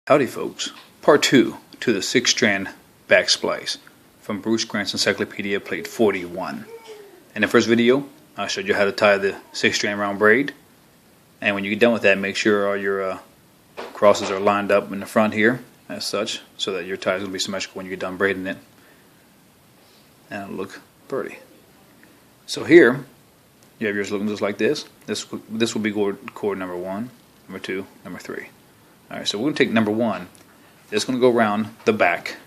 Howdy folks, part 2 to the 6-strand back splice from Bruce Grant's Encyclopedia Plate 41. In the first video, I showed you how to tie the 6-strand round braid, and when you get done with that, make sure all your crosses are lined up in the front here as such, so that your tie is going to be symmetrical when you get done braiding it, and it'll look pretty. So here, you have yours looking just like this. This will be cord number 1, number 2, number 3. Alright, so we're going to take number 1. It's going to go around the back,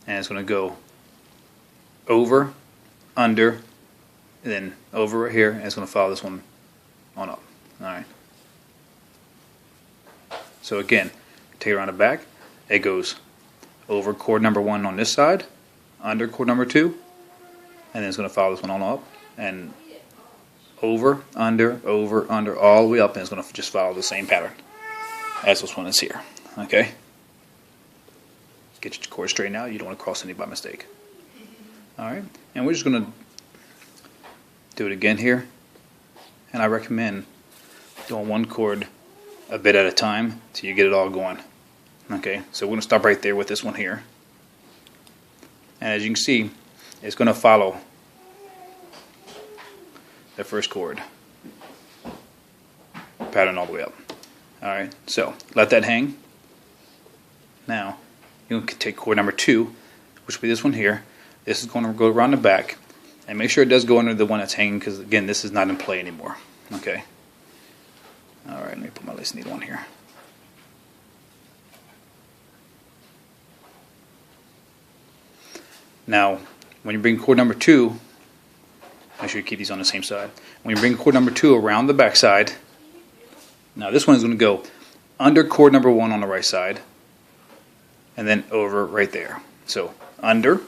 and it's going to go over, under, and then over right here, and it's going to follow this one on up. Alright. So again, take it around the back. It goes over cord number 1 on this side, under cord number 2, and then it's going to follow this one on up, and over, under, all the way up, and it's going to just follow the same pattern as this one is here. Okay? Get your cord straightened out. You don't want to cross any by mistake. Alright? And we're just going to do it again here. And I recommend doing one cord a bit at a time till you get it all going. Okay? So we're going to stop right there with this one here. And as you can see, it's going to follow the first cord pattern all the way up. Alright, so let that hang. Now, you can take cord number 2, which will be this one here. This is going to go around the back. And make sure it does go under the one that's hanging, because again, this is not in play anymore. Okay? Alright, let me put my lace needle on here. Now, when you bring cord number 2, make sure you keep these on the same side. When you bring cord number 2 around the back side, now this one is going to go under cord number 1 on the right side, and then over right there. So under,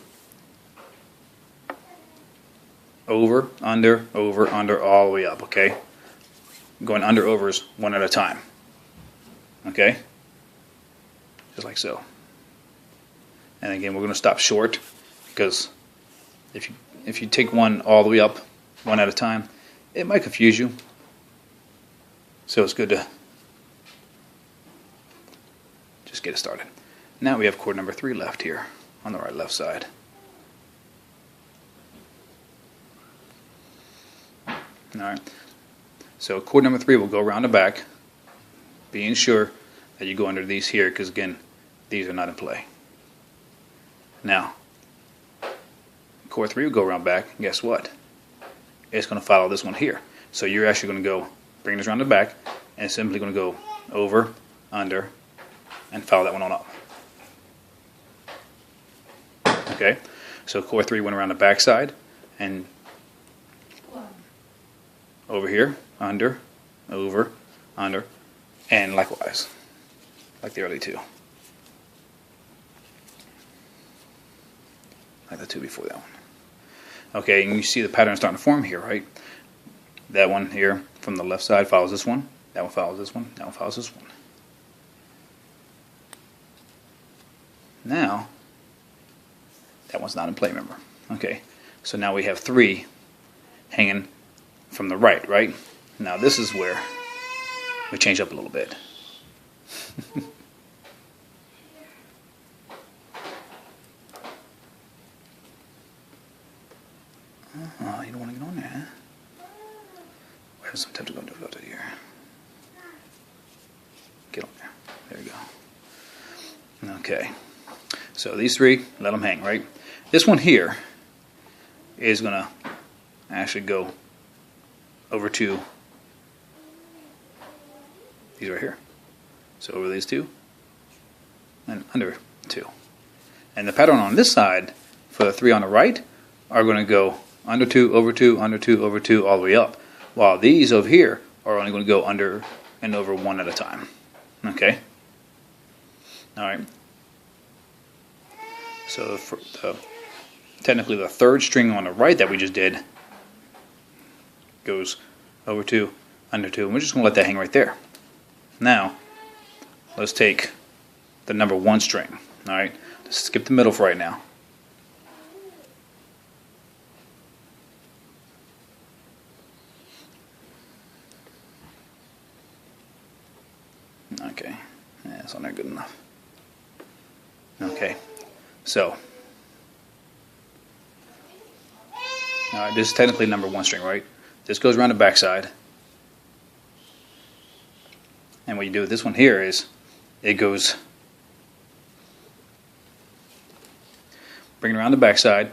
over, under, all the way up. Okay, going under overs one at a time. Okay, just like so. And again, we're going to stop short, because if you take one all the way up one at a time, it might confuse you. So it's good to just get it started. Now we have cord number 3 left here on the left side. Alright. So cord number 3 will go around the back, being sure that you go under these here, because again, these are not in play. Now, cord 3 will go around back, and guess what? It's going to follow this one here. So you're actually going to go bring this around the back, and it's simply going to go over, under, and follow that one on up. Okay, so cord 3 went around the back side, and over here, under, over, under, and likewise, like the early 2. Like the 2 before that one. Okay, and you see the pattern starting to form here, right? That one here from the left side follows this one. That one follows this one. That one follows this one. Now, that one's not in play, remember? Okay, so now we have 3 hanging from the right? Now this is where we change up a little bit. You don't want to get on there, huh? We have some time to go do it here. Get on there. There we go. Okay. So these 3, let them hang, right? This one here is going to actually go over to these right here. So over these 2 and under 2. And the pattern on this side for the 3 on the right are going to go under 2, over 2, under 2, over 2, all the way up. While these over here are only going to go under and over one at a time. Okay? Alright. So technically the 3rd string on the right that we just did goes over 2, under 2, and we're just going to let that hang right there. Now, let's take the number 1 string. Alright? Just skip the middle for right now. Okay. That's not good enough. Okay, so this is technically number 1 string, right? This goes around the back side, and what you do with this one here is it goes bring it around the back side,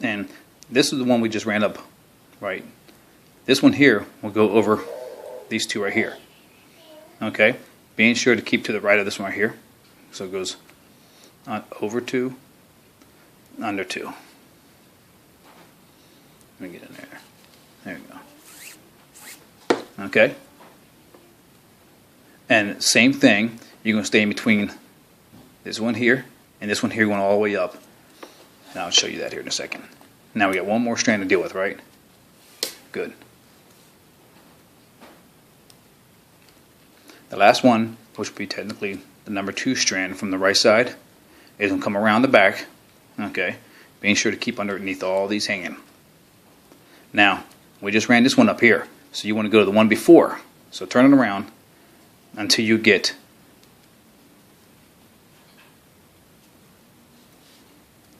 and this is the one we just ran up, right? This one here will go over these two right here. Okay, being sure to keep to the right of this one right here, so it goes over 2, under 2. Let me get in there. There we go. Okay, and same thing, you're going to stay in between this one here and this one here, going all the way up. And I'll show you that here in a second. Now we got one more strand to deal with, right? Good. The last one, which would be technically the number 2 strand from the right side, is going to come around the back, okay, being sure to keep underneath all these hanging. Now, we just ran this one up here, so you want to go to the one before. So turn it around until you get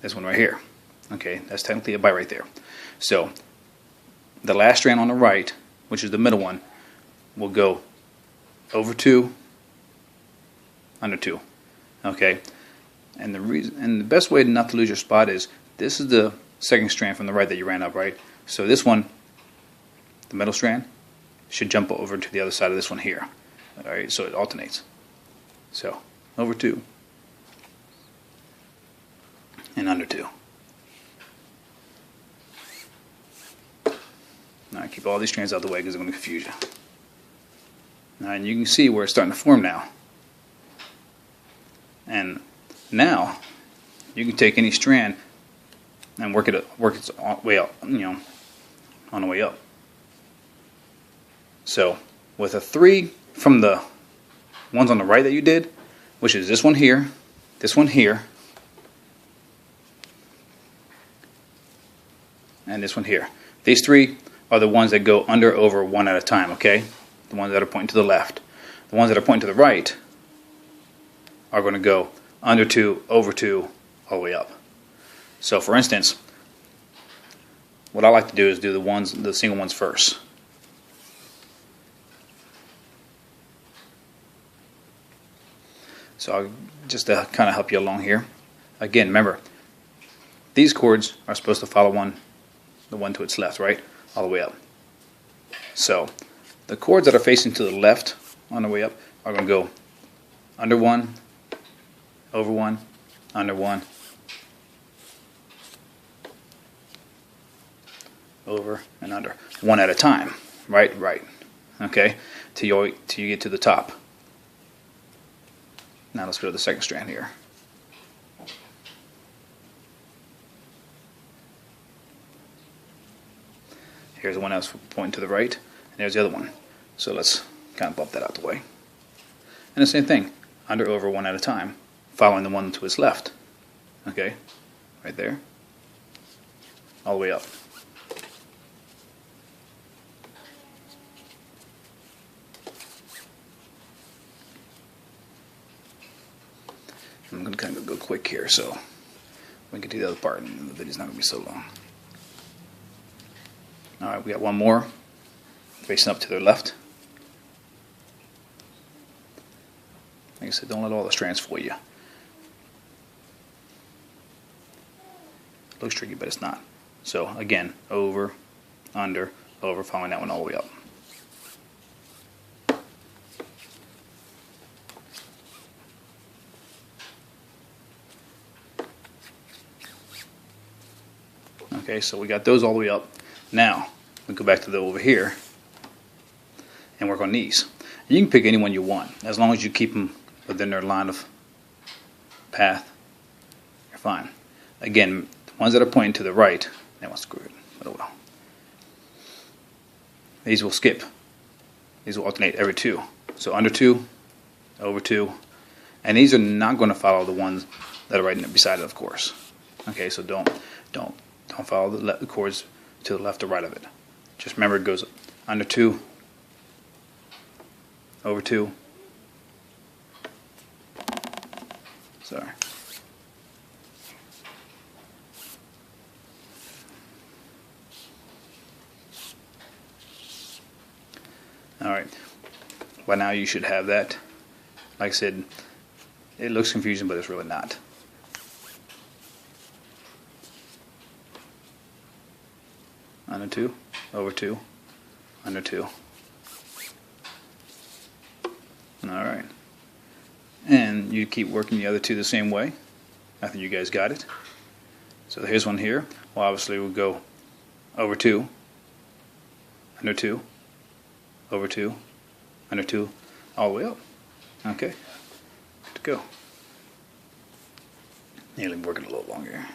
this one right here. Okay, that's technically a bite right there. So the last strand on the right, which is the middle one, will go over 2, under 2. Okay, and the best way not to lose your spot is this is the second strand from the right that you ran up, right? So this one, the middle strand, should jump over to the other side of this one here. All right, so it alternates. So over 2 and under 2. Now keep all these strands out of the way because they're going to confuse you. Now, and you can see where it's starting to form now. And now you can take any strand and work its way up, on the way up. So with a 3 from the ones on the right that you did, which is this one here, and this one here. These 3 are the ones that go under, over, one at a time, okay? The ones that are pointing to the left. The ones that are pointing to the right are going to go under 2, over 2, all the way up. So for instance, what I like to do is do the single ones first. So just to kind of help you along here. Again, remember, these chords are supposed to follow the one to its left, right? All the way up. So the chords that are facing to the left on the way up are going to go under 1, over 1, under 1, over and under, one at a time, right, okay, till you get to the top. Now let's go to the second strand here. Here's the one that's pointing to the right, and there's the other one. So let's kind of bump that out the way. And the same thing, under, over, one at a time, following the one to its left. Okay, right there, all the way up. I'm going to kind of go quick here so we can get to the other part and the video's not going to be so long. Alright, we got one more facing up to the left. Like I said, don't let all the strands fool you. It looks tricky, but it's not. So again, over, under, over, following that one all the way up. Okay, so we got those all the way up. Now, we go back to the over here and work on these. You can pick any one you want, as long as you keep them within their line of path. You're fine. Again, the ones that are pointing to the right, they won't screw it, but oh well. These will skip. These will alternate every 2. So under 2, over 2, and these are not going to follow the ones that are right beside it, of course. Okay, so don't follow the chords to the left or right of it. Just remember it goes under 2, over 2, Sorry. Alright, by now you should have that. Like I said, it looks confusing, but it's really not. Under 2, over 2, under 2. Alright. And you keep working the other two the same way after you guys got it. So here's one here. Well, obviously we'll go over 2, under 2, over 2, under 2, all the way up. Okay, good to go. Nearly working a little longer.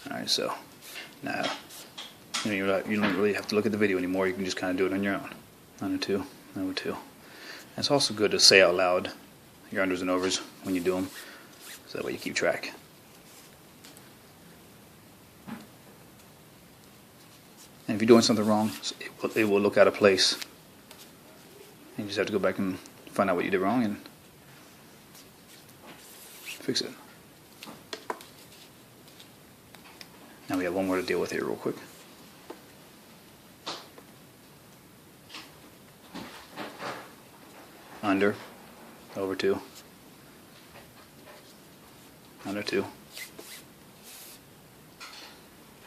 Alright, so now you don't really have to look at the video anymore. You can just kind of do it on your own. Under 2, over 2. And it's also good to say out loud your unders and overs when you do them, so that way you keep track. And if you're doing something wrong, it will look out of place. You just have to go back and find out what you did wrong and fix it. Now we have one more to deal with here real quick. Under, over 2, under 2,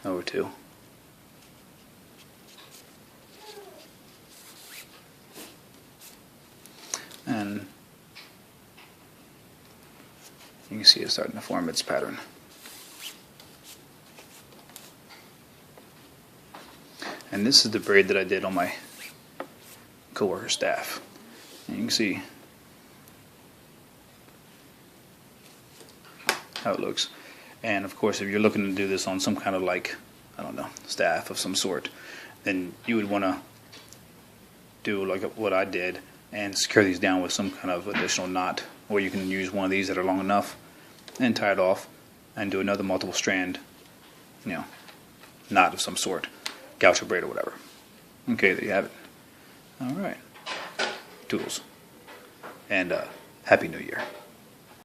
over 2, and you can see it's starting to form its pattern. And this is the braid that I did on my coworker staff. And you can see how it looks. And of course, if you're looking to do this on some kind of, like, I don't know, staff of some sort, then you would want to do like what I did and secure these down with some kind of additional knot, or you can use one of these that are long enough and tie it off and do another multiple strand, knot of some sort, gaucho braid or whatever. Okay, there you have it. All right, tools, and Happy New Year.